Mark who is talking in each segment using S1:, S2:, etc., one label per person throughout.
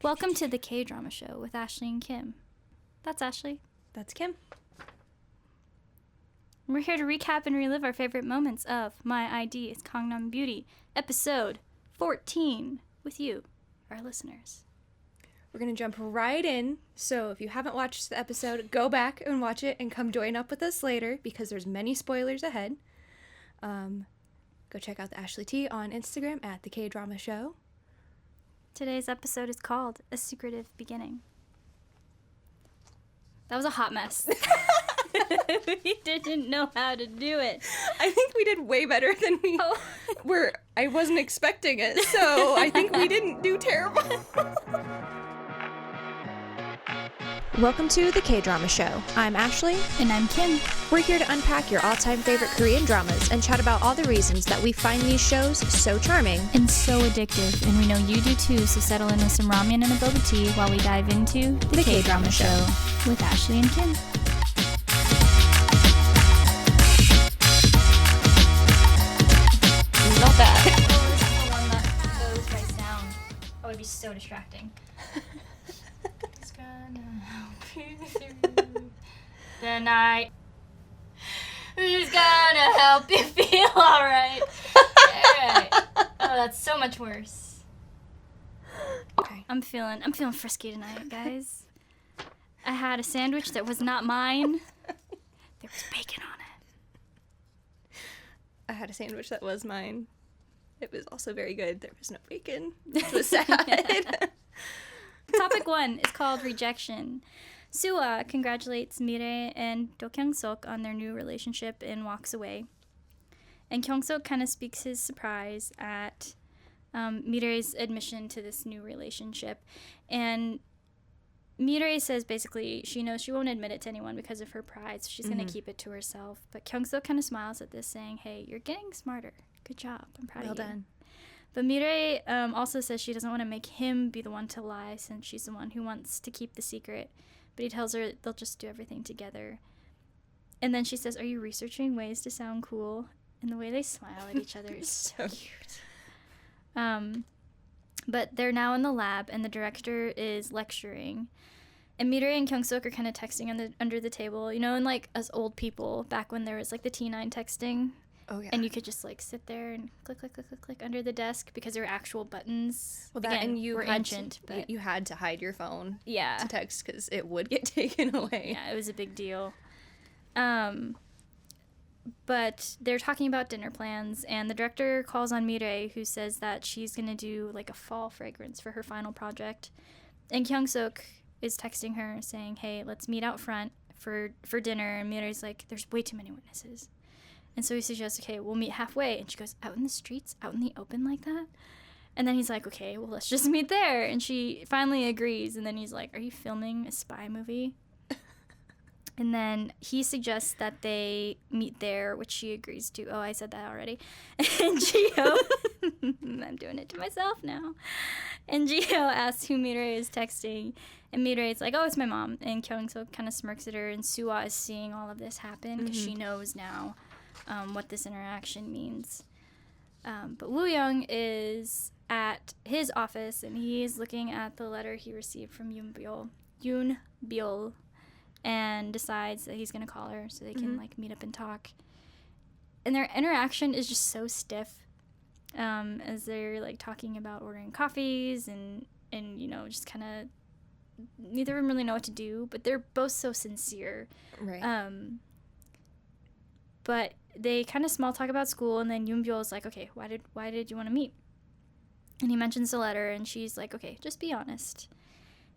S1: Welcome to the KDrama Show with Ashley and Kim. That's Ashley.
S2: That's Kim.
S1: We're here to recap and relive our favorite moments of My ID Is Gangnam Beauty, episode 14, with you, our listeners.
S2: We're going to jump right in, so if you haven't watched the episode, go back and watch it and come join up with us later, because there's many spoilers ahead. Go check out the Ashley T on Instagram at the KDrama Show.
S1: Today's episode is called A Secretive Beginning. That was a hot mess. We didn't know how to do it.
S2: I think we did way better than we were. I wasn't expecting it, so I think we didn't do terrible. Welcome to the KDrama Show. I'm Ashley.
S1: And I'm Kim.
S2: We're here to unpack your all-time favorite Korean dramas and chat about all the reasons that we find these shows so charming.
S1: And so addictive. And we know you do too, so settle in with some ramen and a boba tea while we dive into the KDrama Show with Ashley and Kim.
S2: Not that.
S1: Oh, this is the one that goes by sound. Oh, it'd be so distracting. It's gonna help you through the night. Who's gonna help you feel alright? Alright. Oh, that's so much worse.
S2: Okay.
S1: I'm feeling frisky tonight, guys. I had a sandwich that was not mine. There was bacon on it.
S2: I had a sandwich that was mine. It was also very good. There was no bacon, which was sad.
S1: Topic 1 is called Rejection. Suwa congratulates MiRae and KyungSeok on their new relationship and walks away. And KyungSeok kind of speaks his surprise at MiRae's admission to this new relationship. And MiRae says basically she knows she won't admit it to anyone because of her pride, so she's going to keep it to herself. But KyungSeok kind of smiles at this, saying, hey, you're getting smarter. Good job. I'm proud of you.
S2: Well done.
S1: But MiRae also says she doesn't want to make him be the one to lie since she's the one who wants to keep the secret. But he tells her they'll just do everything together. And then she says, are you researching ways to sound cool? And the way they smile at each other is so cute. But they're now in the lab, and the director is lecturing. And MiRae and KyungSeok are kind of texting under the table. You know, and like us old people, back when there was like the T9 texting.
S2: Oh, yeah.
S1: And you could just like sit there and click, click, click, click, click under the desk because there were actual buttons.
S2: Well, that
S1: Again,
S2: and you
S1: were
S2: had
S1: ancient,
S2: to,
S1: but
S2: you had to hide your phone
S1: yeah,
S2: to text because it would get taken away.
S1: yeah, it was a big deal. But they're talking about dinner plans, and the director calls on MiRae, who says that she's gonna do like a fall fragrance for her final project. And KyungSeok is texting her saying, hey, let's meet out front for dinner. And MiRae's like, there's way too many witnesses. And so he suggests, okay, we'll meet halfway. And she goes, out in the streets, out in the open like that? And then he's like, okay, well, let's just meet there. And she finally agrees. And then he's like, are you filming a spy movie? And then he suggests that they meet there, which she agrees to. Oh, I said that already. And Gio, I'm doing it to myself now. And Gio asks who MiRae is texting. And MiRae is like, oh, it's my mom. And KyungSeok kind of smirks at her. And Suwa is seeing all of this happen because she knows now what this interaction means. But Woo Young is at his office, and he is looking at the letter he received from Yoon Byul, and decides that he's going to call her so they can like meet up and talk. And their interaction is just so stiff as they're like talking about ordering coffees and you know, just kind of neither of them really know what to do, but they're both so sincere.
S2: Right.
S1: But they kind of small talk about school, and then Yoon Byul is like, okay, why did you want to meet? And he mentions the letter, and she's like, okay, just be honest.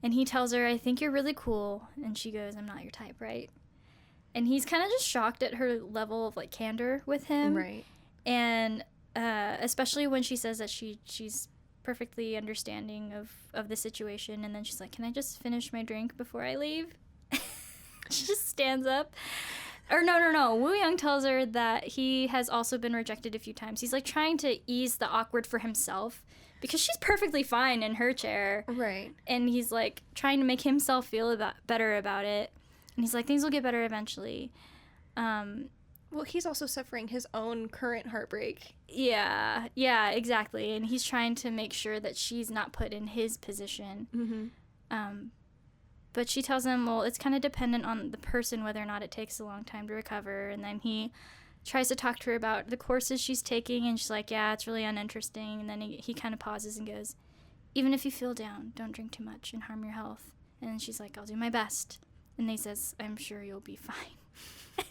S1: And he tells her, I think you're really cool. And she goes, I'm not your type, right? And he's kind of just shocked at her level of like candor with him.
S2: Right.
S1: And especially when she says that she's perfectly understanding of the situation. And then she's like, can I just finish my drink before I leave? She just stands up. Or no. Woo Young tells her that he has also been rejected a few times. He's like trying to ease the awkward for himself because she's perfectly fine in her chair.
S2: Right.
S1: And he's like trying to make himself feel better about it. And he's like, things will get better eventually.
S2: Well, he's also suffering his own current heartbreak.
S1: Yeah, exactly. And he's trying to make sure that she's not put in his position.
S2: Mm-hmm.
S1: But she tells him, well, it's kind of dependent on the person whether or not it takes a long time to recover. And then he tries to talk to her about the courses she's taking, and she's like, yeah, it's really uninteresting. And then he kind of pauses and goes, even if you feel down, don't drink too much and harm your health. And then she's like, I'll do my best. And he says, I'm sure you'll be fine.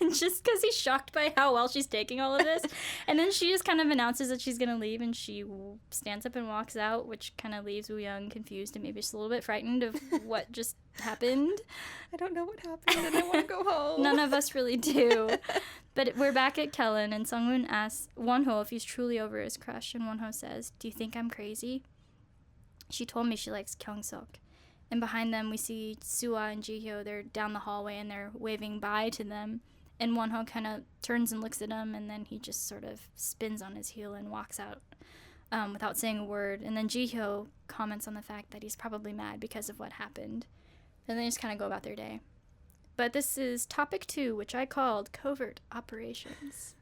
S1: And just because he's shocked by how well she's taking all of this. And then she just kind of announces that she's going to leave, and she stands up and walks out, which kind of leaves Woo Young confused and maybe just a little bit frightened of what just happened.
S2: I don't know what happened, and I want to go home.
S1: None of us really do. But we're back at Kellen, and Sungwoon asks Wonho if he's truly over his crush, and Wonho says, do you think I'm crazy? She told me she likes KyungSeok. And behind them, we see Suwa and Jihyo. They're down the hallway, and they're waving bye to them. And Wonho kind of turns and looks at him, and then he just sort of spins on his heel and walks out without saying a word. And then Jihyo comments on the fact that he's probably mad because of what happened. And they just kind of go about their day. But this is topic 2, which I called Covert Operations.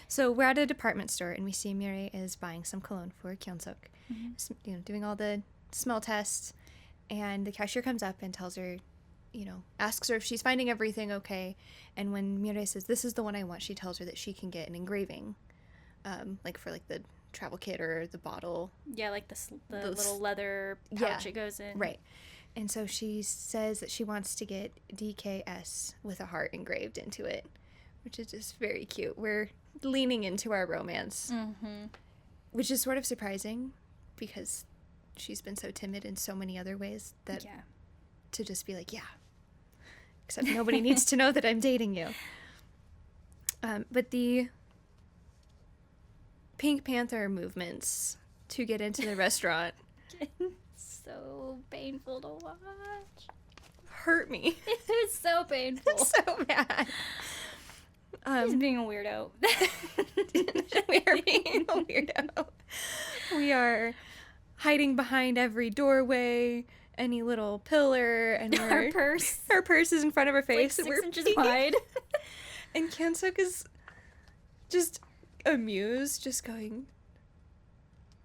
S2: So we're at a department store, and we see MiRae is buying some cologne for KyungSeok. Mm-hmm. Doing all the smell tests. And the cashier comes up and tells her, asks her if she's finding everything okay. And when MiRae says, this is the one I want, she tells her that she can get an engraving, for the travel kit or the bottle.
S1: Yeah, like the little leather pouch it goes in.
S2: Right. And so she says that she wants to get DKS with a heart engraved into it, which is just very cute. We're leaning into our romance, which is sort of surprising because she's been so timid in so many other ways that to just be like, yeah, except nobody needs to know that I'm dating you. But the Pink Panther movements to get into the restaurant
S1: so painful to watch.
S2: Hurt me.
S1: It was so painful.
S2: It's so bad.
S1: He's being a weirdo.
S2: We are being a weirdo. We are hiding behind every doorway, any little pillar, and
S1: our purse.
S2: Her purse is in front of her face.
S1: Like 6 inches wide.
S2: And KyungSeok is just amused, just going,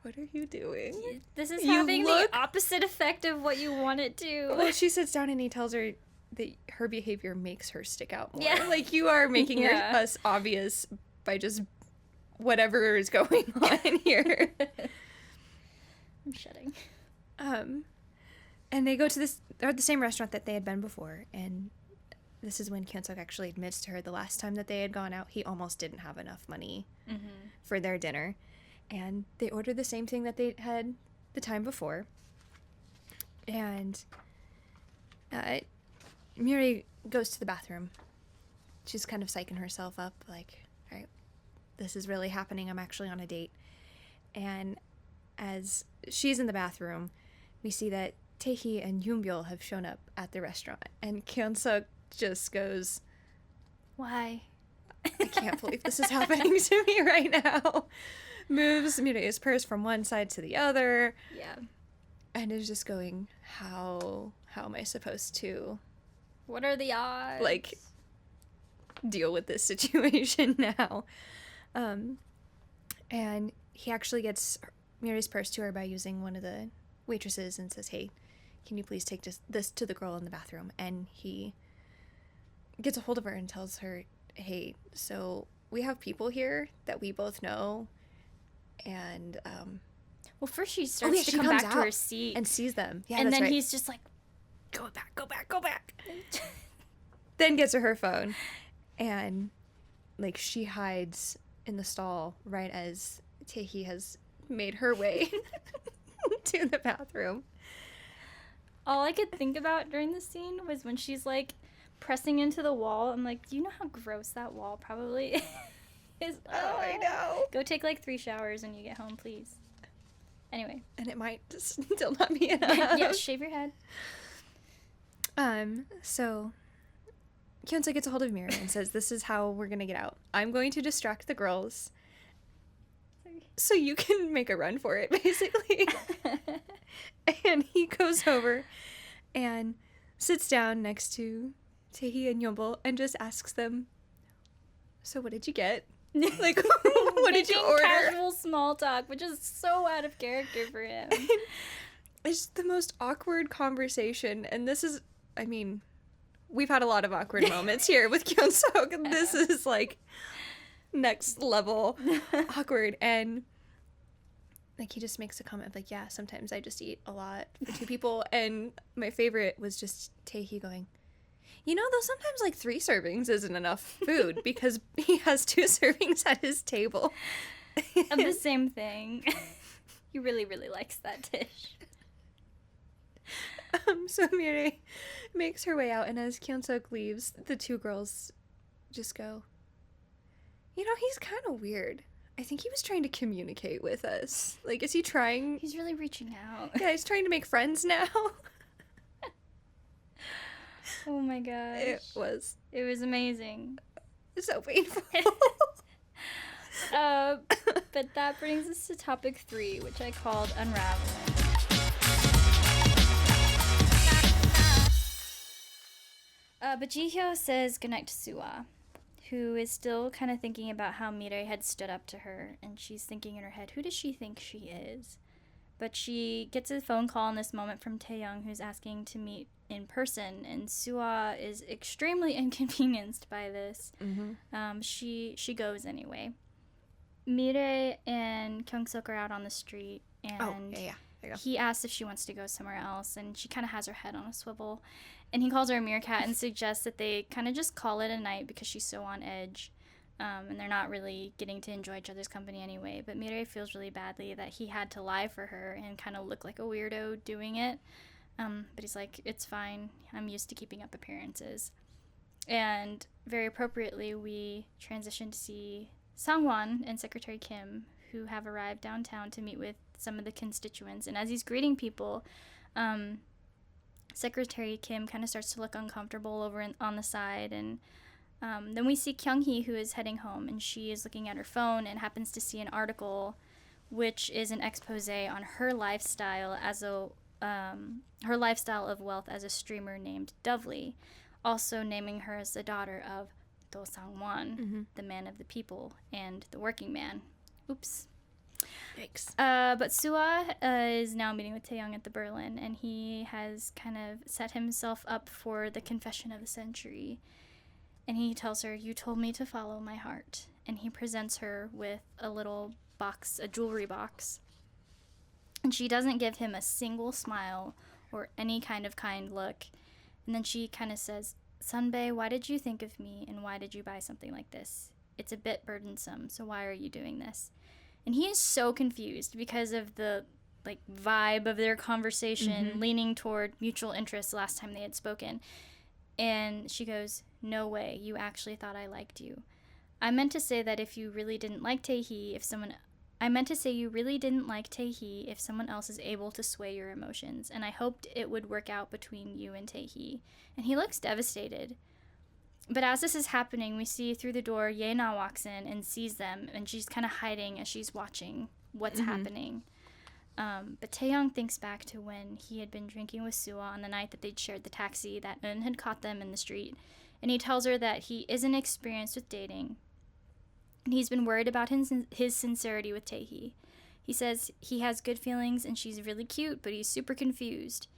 S2: what are you doing?
S1: This is having the opposite effect of what you want it to.
S2: Well, she sits down and he tells her that her behavior makes her stick out more. Yeah. Like, you are making us obvious by just whatever is going on here.
S1: I'm shedding.
S2: And they go to they're at the same restaurant that they had been before, and this is when KyungSeok actually admits to her the last time that they had gone out, he almost didn't have enough money for their dinner. And they order the same thing that they had the time before. And MiRae goes to the bathroom. She's kind of psyching herself up, like, all right, this is really happening. I'm actually on a date. And as she's in the bathroom, we see that Taehi and Yoonbyul have shown up at the restaurant. And KyungSeok just goes,
S1: why?
S2: I can't believe this is happening to me right now. Moves MiRae's purse from one side to the other.
S1: Yeah.
S2: And is just going, how am I supposed to...
S1: What are the odds?
S2: Like, deal with this situation now? And he actually gets MiRae's purse to her by using one of the waitresses and says, hey, can you please take this to the girl in the bathroom? And he gets a hold of her and tells her, hey, so we have people here that we both know. And,
S1: well, first she starts to come back to her seat.
S2: And sees them. Yeah,
S1: and then he's just like,
S2: go back. Then gets her phone. And, like, she hides in the stall right as Taehi has made her way to the bathroom.
S1: All I could think about during the scene was when she's, like, pressing into the wall. I'm like, do you know how gross that wall probably is?
S2: Oh, I know.
S1: Go take, like, 3 showers when you get home, please. Anyway.
S2: And it might still not be enough.
S1: Yeah, shave your head.
S2: So KyungSeok gets a hold of MiRae and says, this is how we're going to get out. I'm going to distract the girls so you can make a run for it, basically. And he goes over and sits down next to Taehi and Yoonbyul and just asks them, so what did you get? Like, what did you order?
S1: Casual small talk, which is so out of character for him.
S2: It's the most awkward conversation, and this is, I mean, we've had a lot of awkward moments here with KyungSeok, and this is, like, next level awkward, and, like, he just makes a comment of, like, yeah, sometimes I just eat a lot for 2 people, and my favorite was just Taehee going, you know, though sometimes, like, 3 servings isn't enough food, because he has 2 servings at his table.
S1: Of the same thing. He really, really likes that dish.
S2: So MiRae makes her way out, and as KyungSeok leaves, the 2 girls just go, you know, he's kind of weird. I think he was trying to communicate with us. Like, is he trying?
S1: He's really reaching out.
S2: Yeah, he's trying to make friends now.
S1: Oh my gosh. It was amazing.
S2: So painful.
S1: But that brings us to topic 3, which I called Unraveling. But Jihyo says goodnight to Suwa, who is still kind of thinking about how MiRae had stood up to her, and she's thinking in her head, who does she think she is? But she gets a phone call in this moment from Taeyoung, who's asking to meet in person, and Suwa is extremely inconvenienced by this. Mm-hmm. She goes anyway. MiRae and KyungSeok are out on the street, and he asks if she wants to go somewhere else, and she kind of has her head on a swivel. And he calls her a meerkat and suggests that they kind of just call it a night because she's so on edge. And they're not really getting to enjoy each other's company anyway. But MiRae feels really badly that he had to lie for her and kind of look like a weirdo doing it. But he's like, it's fine. I'm used to keeping up appearances. And very appropriately, we transition to see Sangwon and Secretary Kim, who have arrived downtown to meet with some of the constituents. And as he's greeting people, Secretary Kim kind of starts to look uncomfortable over on the side, and then we see Kyunghee, who is heading home, and she is looking at her phone and happens to see an article, which is an expose on her lifestyle her lifestyle of wealth as a streamer named Dovely, also naming her as the daughter of Do Sang-won, the man of the people and the working man. Oops.
S2: Yikes.
S1: But Suwa is now meeting with Taeyoung at the Berlin, and he has kind of set himself up for the confession of the century. And he tells her, you told me to follow my heart. And he presents her with a little box, a jewelry box. And she doesn't give him a single smile or any kind of kind look. And then she kind of says, Sunbae, why did you think of me, and why did you buy something like this? It's a bit burdensome, so why are you doing this? And he is so confused because of the vibe of their conversation, leaning toward mutual interest last time they had spoken. And she goes, no way, you actually thought I liked you. I meant to say that if you really didn't like Taehee, if someone else is able to sway your emotions, and I hoped it would work out between you and Taehee. And he looks devastated. But as this is happening, we see through the door Yena walks in and sees them, and she's kind of hiding as she's watching what's happening. But Taeyoung thinks back to when he had been drinking with Suwa on the night that they'd shared the taxi, that Eun had caught them in the street, and he tells her that he isn't experienced with dating, and he's been worried about his sincerity with Taehee. He says he has good feelings and she's really cute, but he's super confused.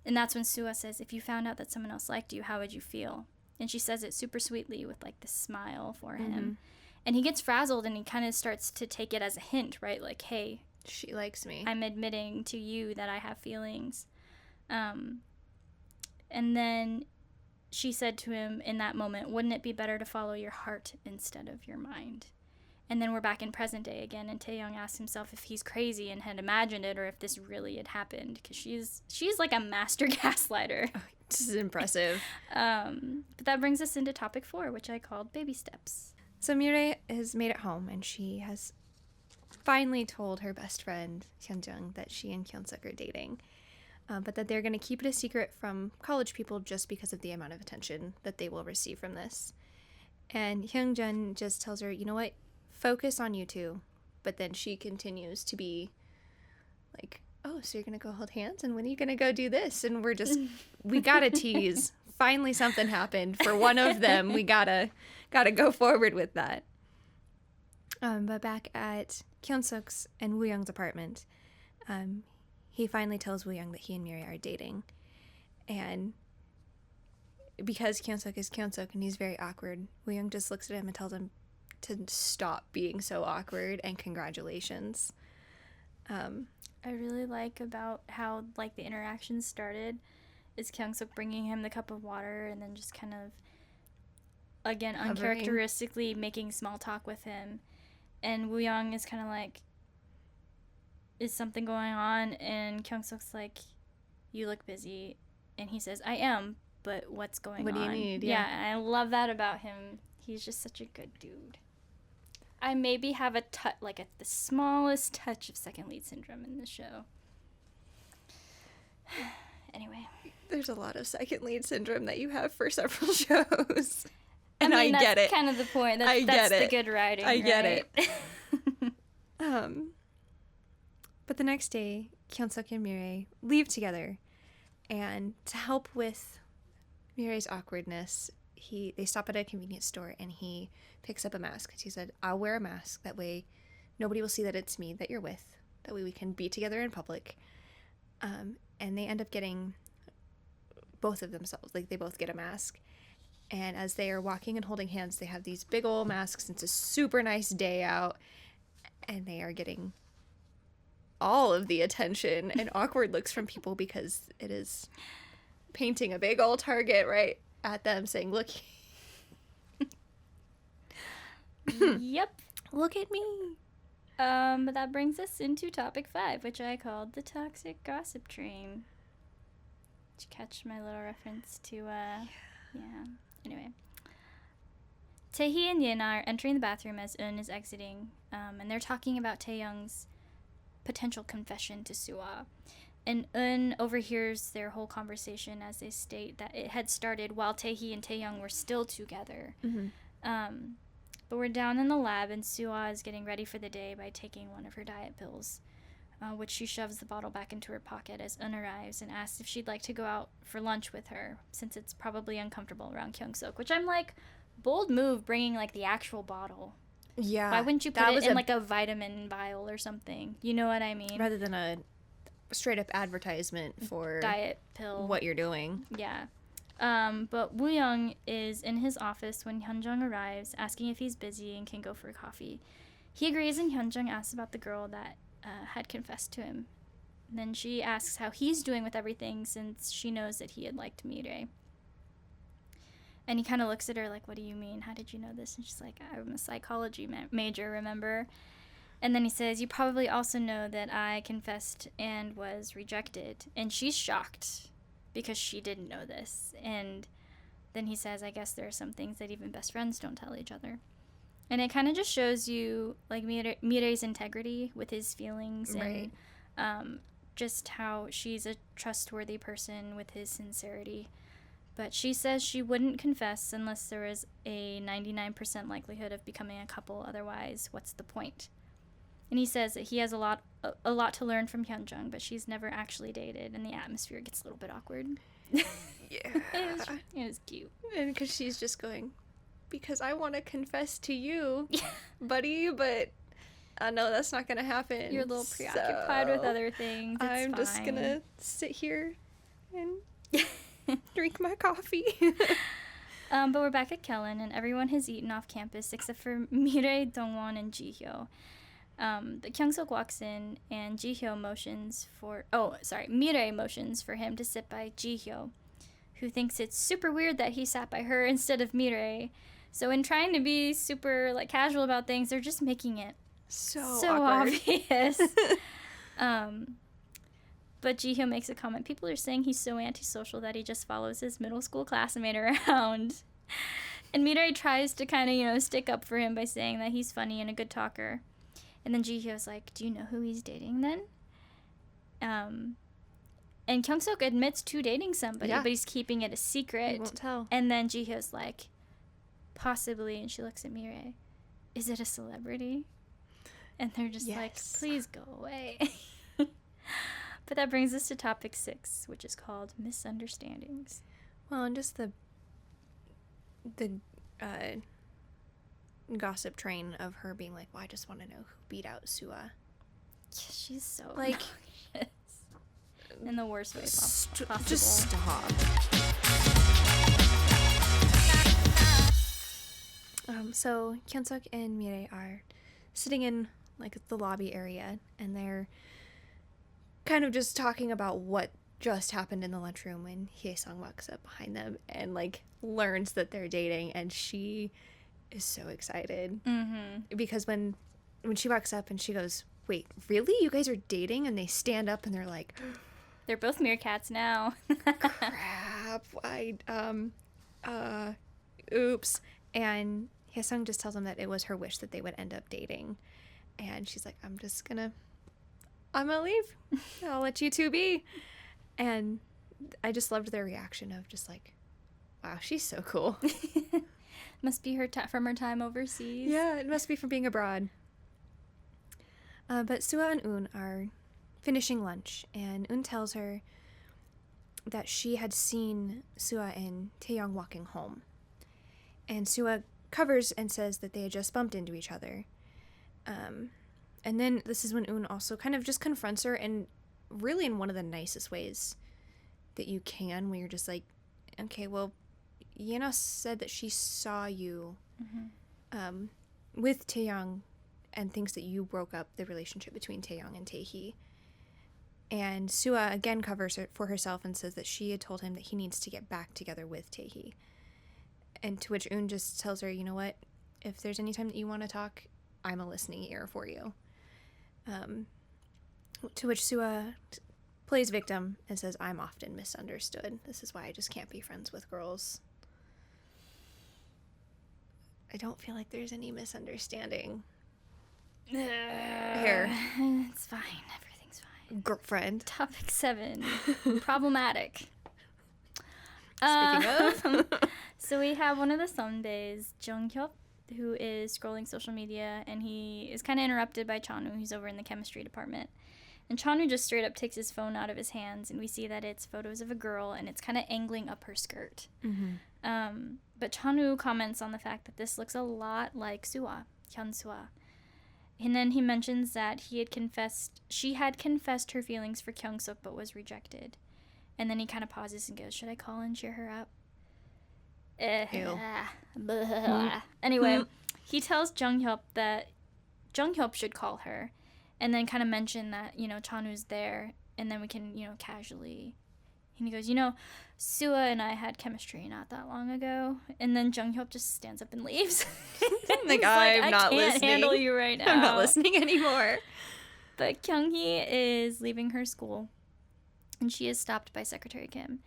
S1: And that's when Suwa says, if you found out that someone else liked you, how would you feel? And she says it super sweetly with this smile for him. And he gets frazzled and he kind of starts to take it as a hint, right? Like, hey,
S2: she likes me.
S1: I'm admitting to you that I have feelings. And then she said to him in that moment, wouldn't it be better to follow your heart instead of your mind? And then we're back in present day again, and Taeyoung asks himself if he's crazy and had imagined it, or if this really had happened, because she's like a master gaslighter.
S2: Oh, this is impressive.
S1: But that brings us into topic 4, which I called baby steps.
S2: So MiRae has made it home, and she has finally told her best friend Hyunjung that she and KyungSeok are dating, but that they're going to keep it a secret from college people just because of the amount of attention that they will receive from this. And Hyunjung just tells her, you know what, focus on you two. But then she continues to be like, oh, so you're going to go hold hands? And when are you going to go do this? And we got to tease. Finally something happened for one of them. We got to gotta go forward with that. But back at KyungSeok's and Wooyoung's apartment, he finally tells Wooyoung that he and MiRae are dating. And because KyungSeok is KyungSeok and he's very awkward, Wooyoung just looks at him and tells him to stop being so awkward and congratulations.
S1: I really like about how like the interaction started is KyungSeok bringing him the cup of water and then just kind of again uncharacteristically making small talk with him, and Wooyoung is kind of like, is something going on? And KyungSeok's like, you look busy, and he says, I am, but what's going on?
S2: What do you need?
S1: Yeah, and I love that about him. He's just such a good dude. I maybe have the smallest touch of second lead syndrome in this show. Anyway.
S2: There's a lot of second lead syndrome that you have for several shows. And
S1: I mean,
S2: I get it.
S1: That's kind of the point. That's the good writing.
S2: I get
S1: right?
S2: it. But the next day, KyungSeok and MiRae leave together. And to help with MiRae's awkwardness, they stop at a convenience store and he picks up a mask. He said, I'll wear a mask. That way nobody will see that it's me that you're with. That way we can be together in public. And they end up getting both of themselves. Like, they both get a mask. And as they are walking and holding hands, they have these big old masks. It's a super nice day out. And they are getting all of the attention and awkward looks from people because it is painting a big old target right at them saying, look.
S1: Yep.
S2: Look at me.
S1: But that brings us into topic 5, which I called the toxic gossip train. Did you catch my little reference to, yeah. Anyway. Tae-hee and Yin are entering the bathroom as Eun is exiting, and they're talking about Taeyoung's potential confession to Suah. And Eun overhears their whole conversation as they state that it had started while Tae-hee and Taeyoung were still together.
S2: Mm-hmm.
S1: But we're down in the lab, and Suah is getting ready for the day by taking one of her diet pills, which she shoves the bottle back into her pocket as Eun arrives and asks if she'd like to go out for lunch with her, since it's probably uncomfortable around KyungSeok, which I'm like, bold move bringing, like, the actual bottle.
S2: Yeah.
S1: Why wouldn't you put it in, like, a vitamin vial or something? You know what I mean?
S2: Rather than a straight-up advertisement for
S1: diet pill.
S2: What you're doing.
S1: Yeah. But Wooyoung is in his office when Hyunjung arrives, asking if he's busy and can go for a coffee. He agrees, and Hyunjung asks about the girl that had confessed to him. And then she asks how he's doing with everything, since she knows that he had liked MiRae. And he kind of looks at her like, what do you mean? How did you know this? And she's like, I'm a psychology major, remember? And then he says, you probably also know that I confessed and was rejected. And she's shocked because she didn't know this. And then he says, I guess there are some things that even best friends don't tell each other. And it kind of just shows you, like, MiRae's integrity with his feelings.
S2: Right.
S1: And just how she's a trustworthy person with his sincerity. But she says she wouldn't confess unless there was a 99% likelihood of becoming a couple. Otherwise, what's the point? And he says that he has a lot to learn from Hyunjung, but she's never actually dated, and the atmosphere gets a little bit awkward.
S2: Yeah.
S1: It was cute.
S2: And because she's just going, because I want to confess to you, buddy, but I know that's not going to happen.
S1: You're a little preoccupied with other things. It's
S2: I'm
S1: fine.
S2: just going to sit here and drink my coffee.
S1: But we're back at Kellen, and everyone has eaten off campus except for MiRae, Dongwon, and Jihyo. The KyungSeok walks in, and MiRae motions for him to sit by Jihyo, who thinks it's super weird that he sat by her instead of MiRae. So in trying to be super, like, casual about things, they're just making it so obvious. But Jihyo makes a comment. People are saying he's so antisocial that he just follows his middle school classmate around. And MiRae tries to kind of, stick up for him by saying that he's funny and a good talker. And then Jihyo's like, do you know who he's dating then? And KyungSeok admits to dating somebody, but he's keeping it a secret.
S2: He won't tell.
S1: And then Jihyo's like, possibly, and she looks at MiRae, is it a celebrity? And they're just like, please go away. But that brings us to topic 6, which is called Misunderstandings.
S2: Well, and just the gossip train of her being like, well, I just want to know who beat out Sua.
S1: She's so
S2: Like,
S1: in the worst way possible.
S2: Just stop. So KyungSeok and MiRae are sitting in like the lobby area, and they're kind of just talking about what just happened in the lunchroom when Hye-sung walks up behind them and like learns that they're dating, and she is so excited because when she walks up and she goes, wait, really, you guys are dating? And they stand up and they're like,
S1: they're both meerkats now.
S2: crap, oops. And Hye-sung just tells them that it was her wish that they would end up dating, and she's like, I'm gonna leave. I'll let you two be. And I just loved their reaction of just like, wow, she's so cool.
S1: Must be from her time overseas.
S2: Yeah, it must be from being abroad. But Sua and Un are finishing lunch, and Un tells her that she had seen Sua and Taeyong walking home. And Sua covers and says that they had just bumped into each other. And then this is when Un also kind of just confronts her, and really in one of the nicest ways that you can, where you're just like, okay, well, Yena said that she saw you with Taeyong and thinks that you broke up the relationship between Taeyong and Taehee. And Sua again covers it for herself and says that she had told him that he needs to get back together with Taehee. And to which Un just tells her, you know what, if there's any time that you want to talk, I'm a listening ear for you. To which Sua plays victim and says, I'm often misunderstood. This is why I just can't be friends with girls. I don't feel like there's any misunderstanding. Here.
S1: It's fine. Everything's fine.
S2: Girlfriend.
S1: Topic 7. Problematic.
S2: Speaking of.
S1: So we have one of the Sundays, Jung-hyuk, who is scrolling social media, and he is kind of interrupted by Chanu, who's over in the chemistry department. And Chanu just straight up takes his phone out of his hands, and we see that it's photos of a girl, and it's kind of angling up her skirt. But Chanu comments on the fact that this looks a lot like Sua, Hyun-sua. And then he mentions that she had confessed her feelings for KyungSeok but was rejected. And then he kind of pauses and goes, should I call and cheer her up? Anyway, he tells Jung-hyuk that Jung-hyuk should call her, and then kind of mention that, Chanu's there, and then we can, casually. And he goes, Sua and I had chemistry not that long ago. And then Jung-hyuk just stands up and leaves.
S2: Like, I'm not listening.
S1: I can't handle you right now.
S2: I'm not listening anymore.
S1: But Kyung-hee is leaving her school, and she is stopped by Secretary Kim.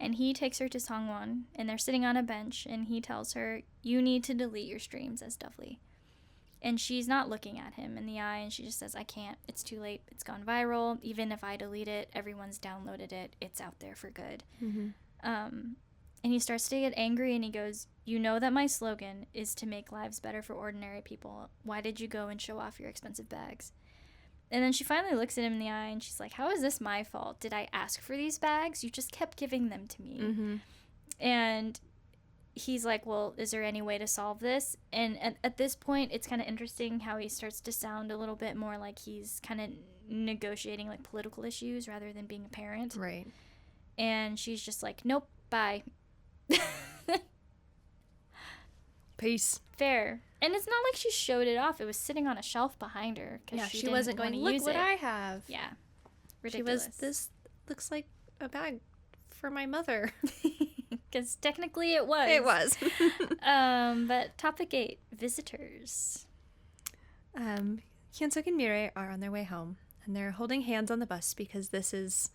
S1: And he takes her to Sangwon, and they're sitting on a bench, and he tells her, you need to delete your streams as Dovely. And she's not looking at him in the eye, and she just says, I can't. It's too late. It's gone viral. Even if I delete it, everyone's downloaded it. It's out there for good. And he starts to get angry, and he goes, you know that my slogan is to make lives better for ordinary people. Why did you go and show off your expensive bags? And then she finally looks at him in the eye, and she's like, how is this my fault? Did I ask for these bags? You just kept giving them to me. And he's like, well, is there any way to solve this? And at this point, it's kind of interesting how he starts to sound a little bit more like he's kind of negotiating like political issues rather than being a parent.
S2: Right.
S1: And she's just like, nope, bye.
S2: Peace.
S1: Fair. And it's not like she showed it off. It was sitting on a shelf behind her.
S2: Yeah, she wasn't going, look what I have.
S1: Yeah. Ridiculous.
S2: She was, this looks like a bag for my mother.
S1: Because technically it was.
S2: It was.
S1: But topic 8, visitors.
S2: KyungSeok and MiRae are on their way home, and they're holding hands on the bus because this is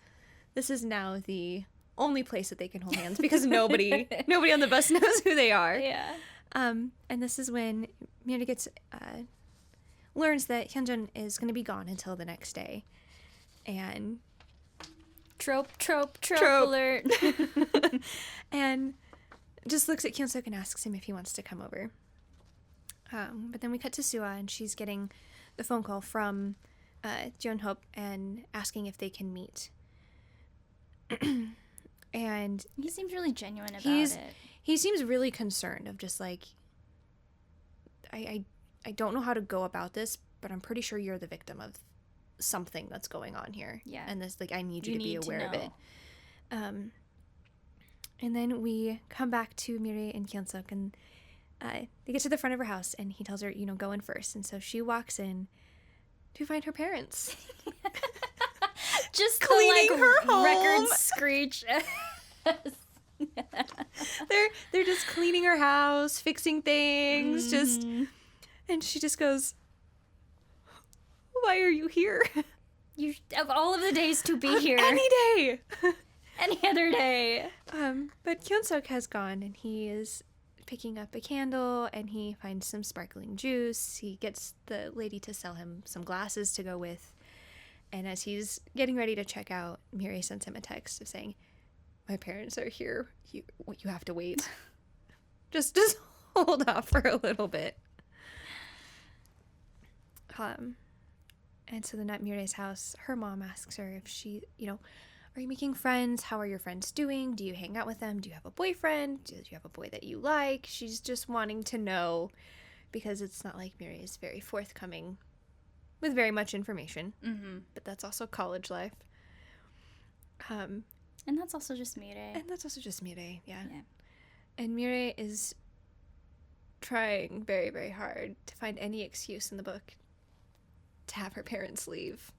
S2: now the only place that they can hold hands because nobody on the bus knows who they are.
S1: Yeah.
S2: And this is when MiRae learns that Hyunjin is going to be gone until the next day. And
S1: Trope alert.
S2: And just looks at KyungSeok and asks him if he wants to come over. But then we cut to Sua, and she's getting the phone call from Jeonhope and asking if they can meet. And
S1: he seems really genuine about it.
S2: He seems really concerned of just like, I don't know how to go about this, but I'm pretty sure you're the victim of something that's going on here.
S1: Yeah.
S2: And this, like, I need you to be aware of it. And then we come back to MiRae and KyungSeok, and they get to the front of her house, and he tells her, you know, go in first. And so she walks in to find her parents.
S1: Just
S2: cleaning
S1: the, like,
S2: her home.
S1: record screech.
S2: They're just cleaning her house, fixing things, and she just goes, "Why are you here?
S1: You of all of the days to be here.
S2: Any day."
S1: Any other day.
S2: But KyungSeok has gone, and he is picking up a candle, and he finds some sparkling juice. He gets the lady to sell him some glasses to go with. And as he's getting ready to check out, MiRae sends him a text of saying, "My parents are here. You have to wait. just hold off for a little bit." And so then at MiRae's house, her mom asks her if she, you know, are you making friends? How are your friends doing? Do you hang out with them? Do you have a boyfriend? Do you have a boy that you like? She's just wanting to know, because it's not like MiRae is very forthcoming with very much information.
S1: Mm-hmm.
S2: But that's also college life.
S1: And that's also just MiRae. Yeah.
S2: And MiRae is trying very, very hard to find any excuse in the book to have her parents leave.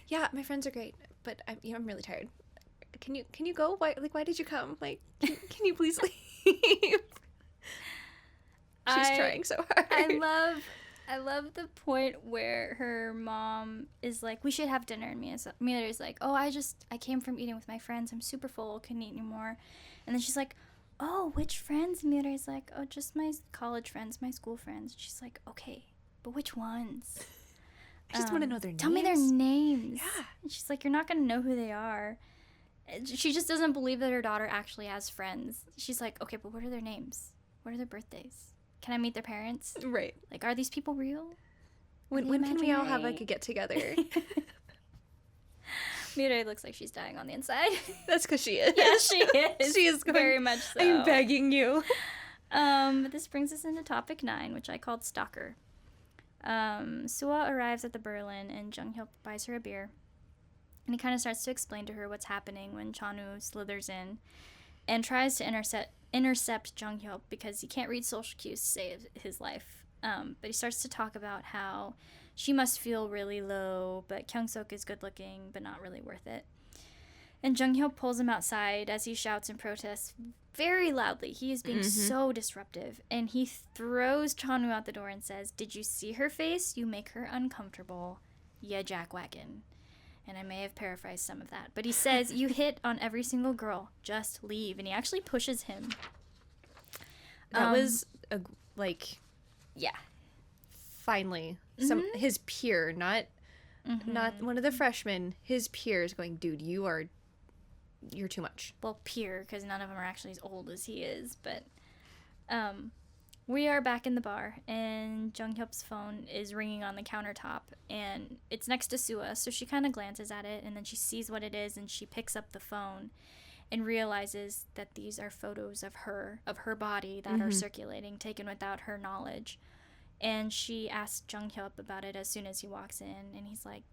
S2: Yeah, my friends are great, but I'm really tired. Can you go? Why did you come? Like, can you please leave? She's trying so hard.
S1: I love the point where her mom is like, we should have dinner, and Mia's like, oh, I came from eating with my friends. I'm super full, couldn't eat anymore. And then she's like, oh, which friends? Mia's like, oh, just my college friends, my school friends. She's like, okay, but which ones?
S2: I just want to know their names.
S1: Tell me their names.
S2: Yeah.
S1: And she's like, you're not going to know who they are. She just doesn't believe that her daughter actually has friends. She's like, okay, but what are their names? What are their birthdays? Can I meet their parents?
S2: Right.
S1: Like, are these people real?
S2: When can we all have, like, a get-together?
S1: MiRae looks like she's dying on the inside.
S2: That's because she is.
S1: Yeah, she is.
S2: She is going,
S1: very much so.
S2: I'm begging you.
S1: But this brings us into topic 9, which I called Stalker. Suwa arrives at the Berlin, and Jung-hyuk buys her a beer. And he kind of starts to explain to her what's happening when Chanu slithers in and tries to intercept Jung-hyuk because he can't read social cues to save his life. But he starts to talk about how she must feel really low, but KyungSeok is good looking, but not really worth it. And Jung-hyuk pulls him outside as he shouts and protests very loudly. He is being so disruptive. And he throws Chanu out the door and says, "Did you see her face? You make her uncomfortable. Yeah, jackwagon." And I may have paraphrased some of that. But he says, "You hit on every single girl. Just leave." And he actually pushes him.
S2: That was,
S1: yeah.
S2: Finally, his peer, not one of the freshmen, his peers going, "Dude, you're too much."
S1: Well, peer, because none of them are actually as old as he is. But we are back in the bar, and Jung-hyuk's phone is ringing on the countertop, and it's next to Suwa, so she kind of glances at it, and then she sees what it is, and she picks up the phone and realizes that these are photos of her body that are circulating, taken without her knowledge. And she asks Jung-hyuk about it as soon as he walks in, and he's like,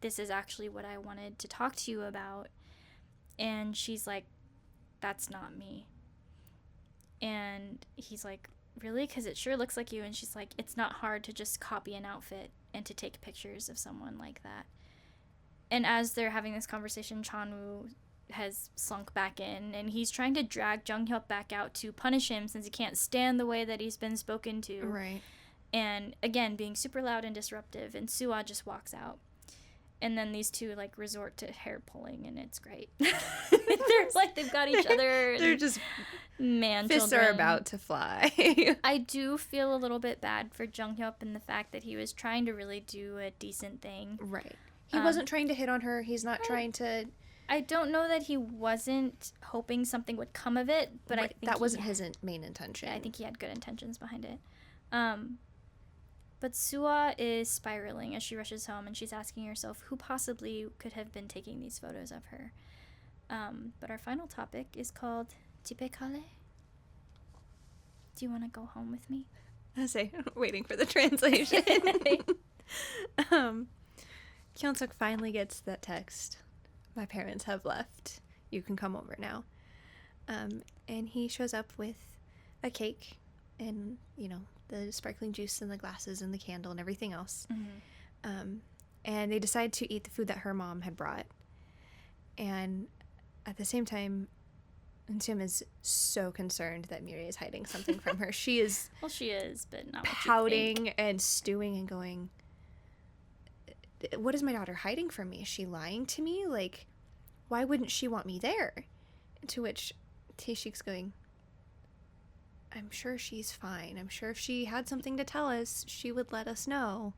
S1: "This is actually what I wanted to talk to you about." And she's like, "That's not me." And he's like, "Really? Because it sure looks like you." And she's like, "It's not hard to just copy an outfit and to take pictures of someone like that." And as they're having this conversation, Chanwoo has slunk back in, and he's trying to drag Jung-hyuk back out to punish him since he can't stand the way that he's been spoken to.
S2: Right.
S1: And again, being super loud and disruptive, and Suwa just walks out. And then these two, like, resort to hair pulling, and it's great. They're like, they've got each other.
S2: They're just, fists are about to fly.
S1: I do feel a little bit bad for Jung-hyuk in the fact that he was trying to really do a decent thing.
S2: Right. He wasn't trying to hit on her. He's not trying to...
S1: I don't know that he wasn't hoping something would come of it, but I think
S2: that wasn't his main intention.
S1: Yeah, I think he had good intentions behind it. But Suwa is spiraling as she rushes home, and she's asking herself who possibly could have been taking these photos of her. But our final topic is called JiBae KahLae. Do you want to go home with me?
S2: I say, waiting for the translation. KyungSeok finally gets that text. My parents have left. You can come over now. And he shows up with a cake and, you know, the sparkling juice and the glasses and the candle and everything else. And they decide to eat the food that her mom had brought. And at the same time, Eunseom is so concerned that MiRae is hiding something from her. She is
S1: Well, she is, but not what you
S2: pouting
S1: think.
S2: and stewing and going, what is my daughter hiding from me? Is she lying to me? Like, why wouldn't she want me there? To which Taeshik's going, I'm sure she's fine. I'm sure if she had something to tell us, she would let us know.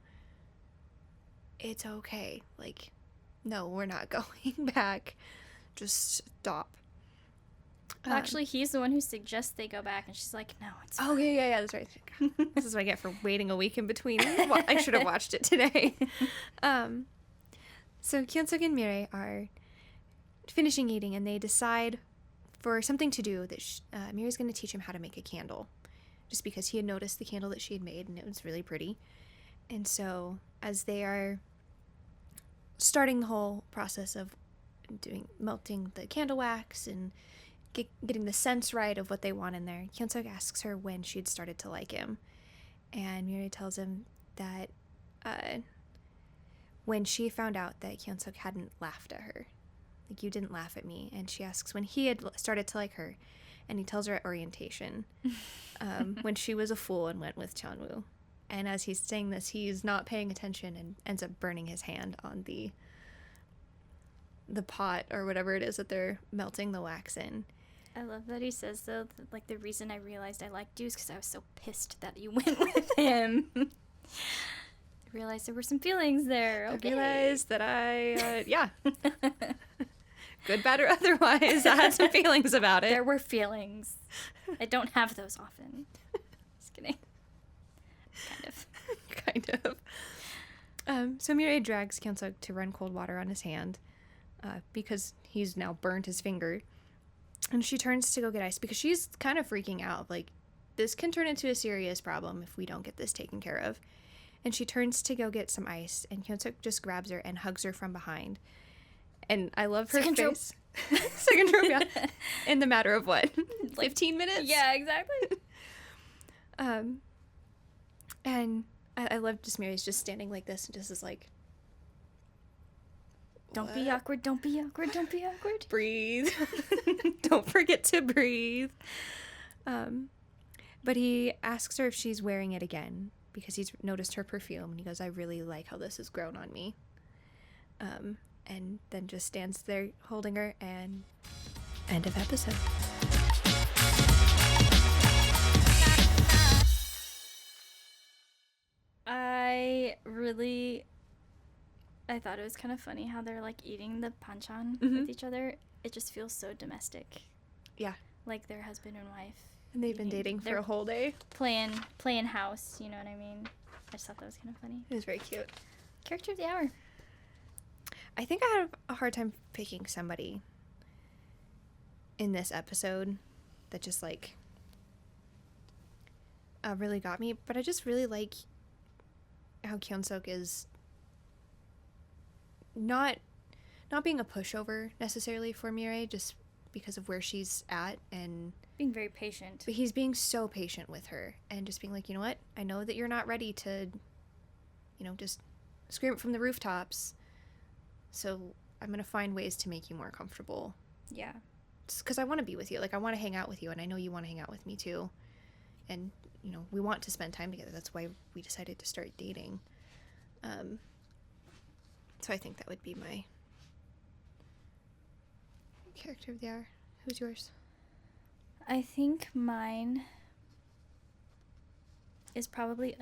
S2: It's okay. Like, no, we're not going back. Just stop.
S1: Actually, he's the one who suggests they go back, and she's like, no, it's fine.
S2: Oh, yeah, that's right. This is what I get for waiting a week in between. I should have watched it today. So KyungSeok and MiRae are finishing eating, and they decide for something to do that MiRae's going to teach him how to make a candle, just because he had noticed the candle that she had made, and it was really pretty. And so as they are starting the whole process of melting the candle wax and getting the sense right of what they want in there, KyungSeok asks her when she had started to like him. And MiRae tells him that when she found out that KyungSeok hadn't laughed at her, like, you didn't laugh at me. And she asks when he had started to like her, and he tells her at orientation when she was a fool and went with Chanwoo. And as he's saying this, he's not paying attention and ends up burning his hand on the pot or whatever it is that they're melting the wax in.
S1: I love that he says, though, that, like, the reason I realized I liked you is because I was so pissed that you went with him. I realized there were some feelings there. Okay.
S2: I realized that yeah. Good, bad, or otherwise, I had some feelings about it.
S1: There were feelings. I don't have those often. Just kidding.
S2: Kind of. So MiRae drags KyungSeok to run cold water on his hand because he's now burnt his finger. And she turns to go get ice because she's kind of freaking out. Like, this can turn into a serious problem if we don't get this taken care of. And she turns to go get some ice, and KyungSeok just grabs her and hugs her from behind. And I love her
S1: Second trope.
S2: face. Second trope, yeah. In the matter of what? 15 minutes?
S1: Yeah, exactly.
S2: And I love just MiRae's just standing like this and just is like,
S1: Don't be awkward, don't be awkward, don't be awkward.
S2: breathe. Don't forget to breathe. But he asks her if she's wearing it again because he's noticed her perfume, and he goes, I really like how this has grown on me. And then just stands there holding her, and end of episode.
S1: I thought it was kind of funny how they're, like, eating the panchan with each other. It just feels so domestic.
S2: Yeah.
S1: Like they're husband and wife.
S2: And they've been dating for a whole day.
S1: Playing house, you know what I mean? I just thought that was kind of funny.
S2: It was very cute.
S1: Character of the hour.
S2: I think I had a hard time picking somebody in this episode that just, like, really got me. But I just really like how KyungSeok is not being a pushover necessarily for MiRae, just because of where she's at, and
S1: Being very patient.
S2: but he's being so patient with her and just being like, you know what, I know that you're not ready to, you know, just scream it from the rooftops, so I'm gonna find ways to make you more comfortable,
S1: Yeah.
S2: just because I want to be with you. Like, I want to hang out with you, and I know you want to hang out with me too, and, you know, we want to spend time together. That's why we decided to start dating. So I think that would be my character of the hour. Who's yours?
S1: I think mine is probably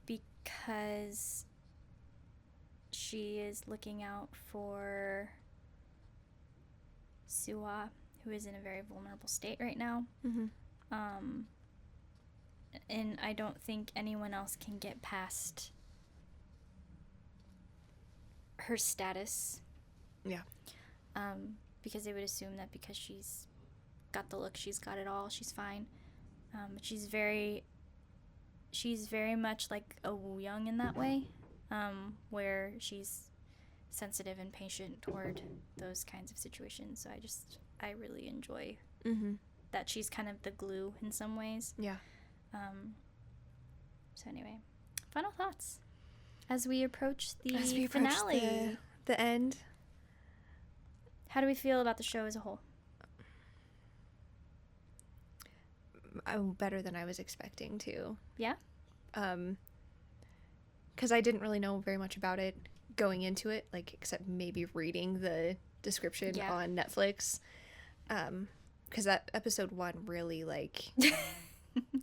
S1: because she is looking out for Suwa, who is in a very vulnerable state right now.
S2: Mm-hmm.
S1: And I don't think anyone else can get past her status.
S2: Yeah.
S1: Because they would assume that because she's got the look, she's got it all, she's fine. She's very much like a Woo Young in that way, where she's sensitive and patient toward those kinds of situations. So I really enjoy that she's kind of the glue in some ways.
S2: Yeah.
S1: So anyway, final thoughts as we approach the
S2: finale.
S1: Approach
S2: the end.
S1: How do we feel about the show as a whole?
S2: Better than I was expecting to.
S1: Yeah?
S2: Because I didn't really know very much about it going into it, like, except maybe reading the description on Netflix. Because that episode 1 really, like...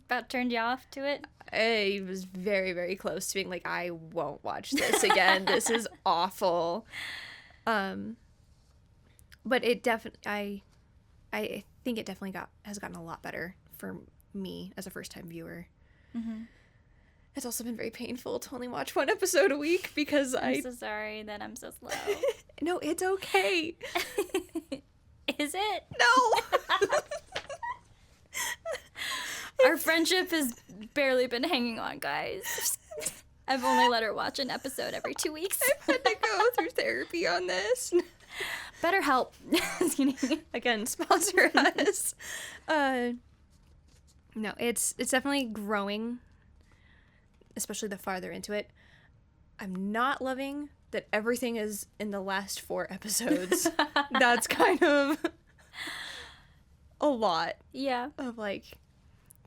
S1: About turned you off to it?
S2: I was very, very close to being like, I won't watch this again. This is awful. But it definitely... I think it definitely has gotten a lot better for me as a first-time viewer.
S1: Mm-hmm.
S2: It's also been very painful to only watch 1 episode a week because
S1: I'm so sorry that I'm so slow.
S2: No, it's okay.
S1: Is it?
S2: No.
S1: Our friendship has barely been hanging on, guys. I've only let her watch an episode every 2 weeks.
S2: I've had to go through therapy on this.
S1: BetterHelp.
S2: Again, sponsor us. No, it's definitely growing, especially the farther into it. I'm not loving that everything is in the last 4 episodes. That's kind of a lot.
S1: Yeah.
S2: Of like,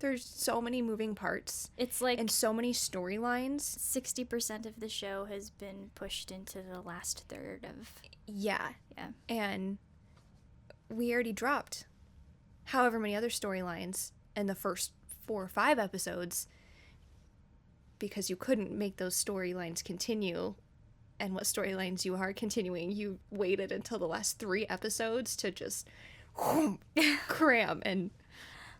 S2: there's so many moving parts.
S1: It's like...
S2: And so many storylines.
S1: 60% of the show has been pushed into the last third of...
S2: Yeah.
S1: Yeah.
S2: And we already dropped however many other storylines in the first 4 or 5 episodes because you couldn't make those storylines continue. And what storylines you are continuing, you waited until the last 3 episodes to just cram and...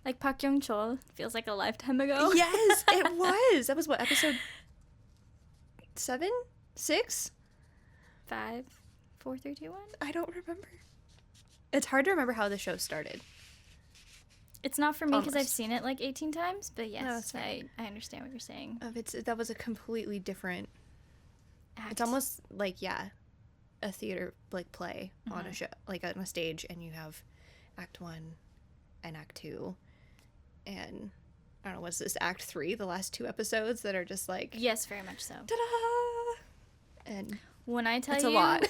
S1: Like Park Kyung-chol feels like a lifetime ago.
S2: Yes, it was. That was what, episode 7? 6?
S1: 5, 4, 3, 2, 1?
S2: I don't remember. It's hard to remember how the show started.
S1: It's not for me because I've
S2: Almost.
S1: seen it like 18 times, but yes,
S2: No, that's fine.
S1: I understand what you're saying.
S2: That was a completely different...
S1: Act.
S2: It's almost like, a theater like play on a show, like on a stage, and you have Act 1 and Act 2, and I don't know, what's this, Act 3, the last 2 episodes that are just like...
S1: Yes, very much so.
S2: Ta-da! And
S1: when I tell
S2: it's
S1: you,
S2: a lot.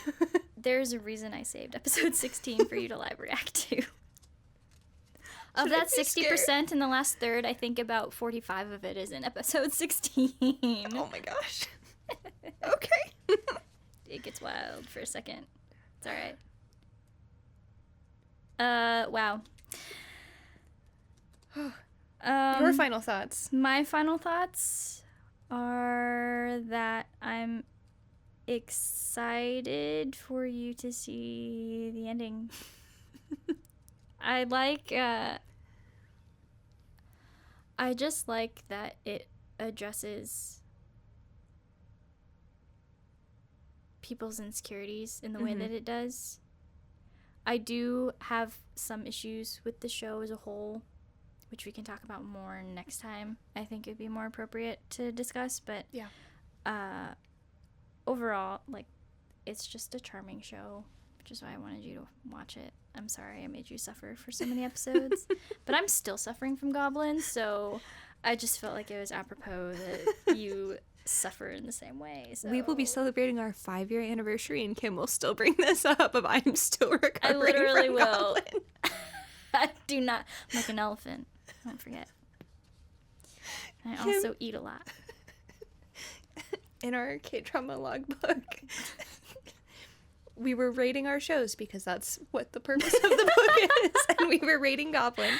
S1: there's a reason I saved episode 16 for you to live react to. Of
S2: Should
S1: that
S2: I be
S1: 60%
S2: scared?
S1: in the last third, I think about 45 of it is in episode 16.
S2: Oh my gosh. Okay.
S1: It gets wild for a second. It's all right. Wow.
S2: Your final thoughts.
S1: My final thoughts are that I'm excited for you to see the ending. I just like that it addresses people's insecurities in the way that it does. I do have some issues with the show as a whole, which we can talk about more next time. I think it'd be more appropriate to discuss, but overall, like, it's just a charming show, which is why I wanted you to watch it. I'm sorry I made you suffer for so many episodes, but I'm still suffering from goblins, so I just felt like it was apropos that you suffer in the same way. So.
S2: We will be celebrating our 5-year anniversary, and Kim will still bring this up of I'm still recovering
S1: I literally
S2: from
S1: will.
S2: Goblin.
S1: I do not. I'm like an elephant. Don't forget. I also eat a lot.
S2: In our KDrama logbook, we were rating our shows because that's what the purpose of the book is. And we were rating Goblin.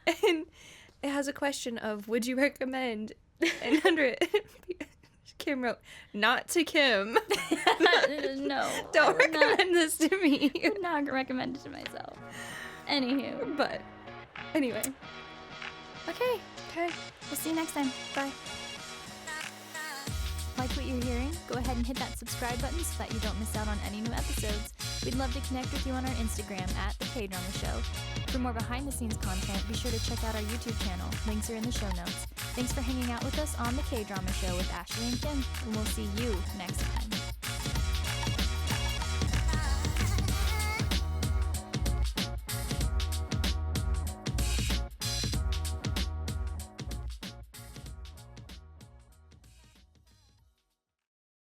S2: And it has a question of, would you recommend? And under it, Kim wrote, not to Kim.
S1: No.
S2: Don't recommend this to me.
S1: I would not recommend it to myself. Anywho.
S2: But anyway.
S1: Okay.
S2: Okay.
S1: We'll see you next time. Bye. Like what you're hearing? Go ahead and hit that subscribe button so that you don't miss out on any new episodes. We'd love to connect with you on our Instagram at The KDrama Show. For more behind-the-scenes content, be sure to check out our YouTube channel. Links are in the show notes. Thanks for hanging out with us on The KDrama Show with Ashley and Kim, and we'll see you next time.